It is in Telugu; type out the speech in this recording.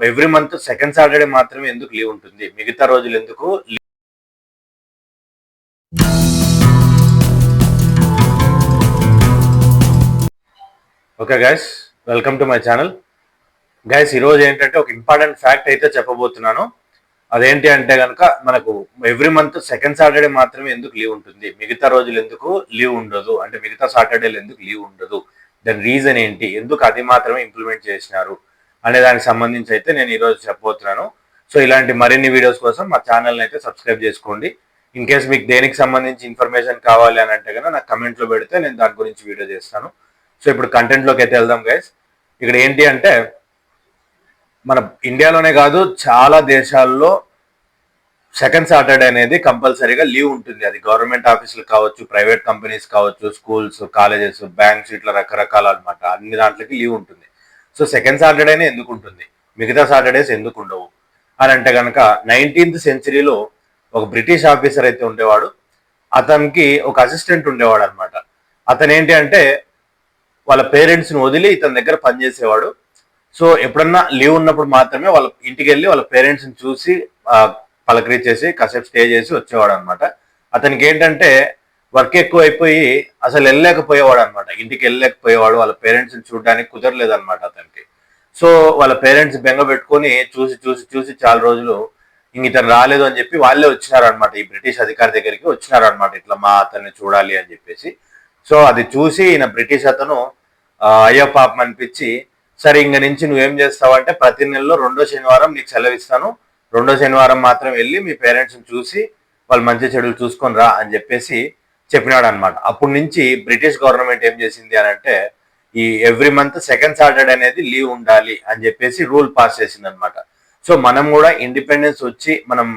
ఎవ్రీ మంత్ సెకండ్ సాటర్డే మాత్రమే ఎందుకు లీవ్ ఉంటుంది, మిగతా రోజులు ఎందుకు? Okay guys, welcome to my channel. Guys, ఈరోజు ఏంటంటే ఒక ఇంపార్టెంట్ ఫ్యాక్ట్ అయితే చెప్పబోతున్నాను. అదేంటి అంటే కనుక మనకు ఎవ్రీ మంత్ సెకండ్ సాటర్డే మాత్రమే ఎందుకు లీవ్ ఉంటుంది, మిగతా రోజులు ఎందుకు లీవ్ ఉండదు, అంటే మిగతా సాటర్డేలు ఎందుకు లీవ్ ఉండదు, దాని రీజన్ ఏంటి, ఎందుకు అది మాత్రమే ఇంప్లిమెంట్ చేసినారు అనే దానికి సంబంధించి అయితే నేను ఈరోజు చెప్పబోతున్నాను. సో ఇలాంటి మరిన్ని వీడియోస్ కోసం మా ఛానల్ని అయితే సబ్స్క్రైబ్ చేసుకోండి. ఇన్ కేస్ మీకు దేనికి సంబంధించి ఇన్ఫర్మేషన్ కావాలి అని అంటే కనుక నాకు కమెంట్లో పెడితే నేను దాని గురించి వీడియో చేస్తాను. సో ఇప్పుడు కంటెంట్లోకి అయితే వెళ్దాం గైస్. ఇక్కడ ఏంటి అంటే మన ఇండియాలోనే కాదు చాలా దేశాల్లో సెకండ్ సాటర్డే అనేది కంపల్సరీగా లీవ్ ఉంటుంది. అది గవర్నమెంట్ ఆఫీసులు కావచ్చు, ప్రైవేట్ కంపెనీస్ కావచ్చు, స్కూల్స్, కాలేజెస్, బ్యాంక్స్, ఇట్లా రకరకాల అనమాట అన్ని దాంట్లకి లీవ్ ఉంటుంది. సో సెకండ్ సాటర్డేనే ఎందుకు ఉంటుంది, మిగతా సాటర్డేస్ ఎందుకు ఉండవు అని అంటే కనుక 19th సెంచరీలో ఒక బ్రిటిష్ ఆఫీసర్ అయితే ఉండేవాడు. అతనికి ఒక అసిస్టెంట్ ఉండేవాడు అనమాట. అతను ఏంటి అంటే వాళ్ళ పేరెంట్స్ని వదిలి ఇతని దగ్గర పనిచేసేవాడు. సో ఎప్పుడన్నా లీవ్ ఉన్నప్పుడు మాత్రమే వాళ్ళ ఇంటికి వెళ్ళి వాళ్ళ పేరెంట్స్ని చూసి పలకరించేసి కాసేపు స్టే చేసి వచ్చేవాడు అనమాట. అతనికి ఏంటంటే వర్క్ ఎక్కువ అయిపోయి అసలు వెళ్ళలేకపోయేవాడు అనమాట, ఇంటికి వెళ్ళలేకపోయేవాడు, వాళ్ళ పేరెంట్స్ని చూడడానికి కుదరలేదన్నమాట అతనికి. సో వాళ్ళ పేరెంట్స్ బెంగ పెట్టుకొని చూసి చూసి చూసి చాలా రోజులు ఇంక ఇతను రాలేదు అని చెప్పి వాళ్ళే వచ్చినారనమాట, ఈ బ్రిటిష్ అధికారి దగ్గరికి వచ్చినారనమాట, ఇట్లా మా అతన్ని చూడాలి అని చెప్పేసి. సో అది చూసి ఈయన బ్రిటిష్ అతను అయ్యో పాపం అనిపించి, సరే ఇంక నుంచి నువ్వేం చేస్తావంటే ప్రతి నెలలో 2వ శనివారం నీకు సెలవు ఇస్తాను, 2వ శనివారం మాత్రం వెళ్ళి మీ పేరెంట్స్ని చూసి వాళ్ళు మంచి చెడులు చూసుకొని రా అని చెప్పేసి చెప్పినాడు అనమాట. అప్పటి నుంచి బ్రిటిష్ గవర్నమెంట్ ఏం చేసింది అని అంటే ఈ ఎవ్రీ మంత్ సెకండ్ సాటర్డే అనేది లీవ్ ఉండాలి అని చెప్పేసి రూల్ పాస్ చేసింది అనమాట. సో మనం కూడా ఇండిపెండెన్స్ వచ్చి మనం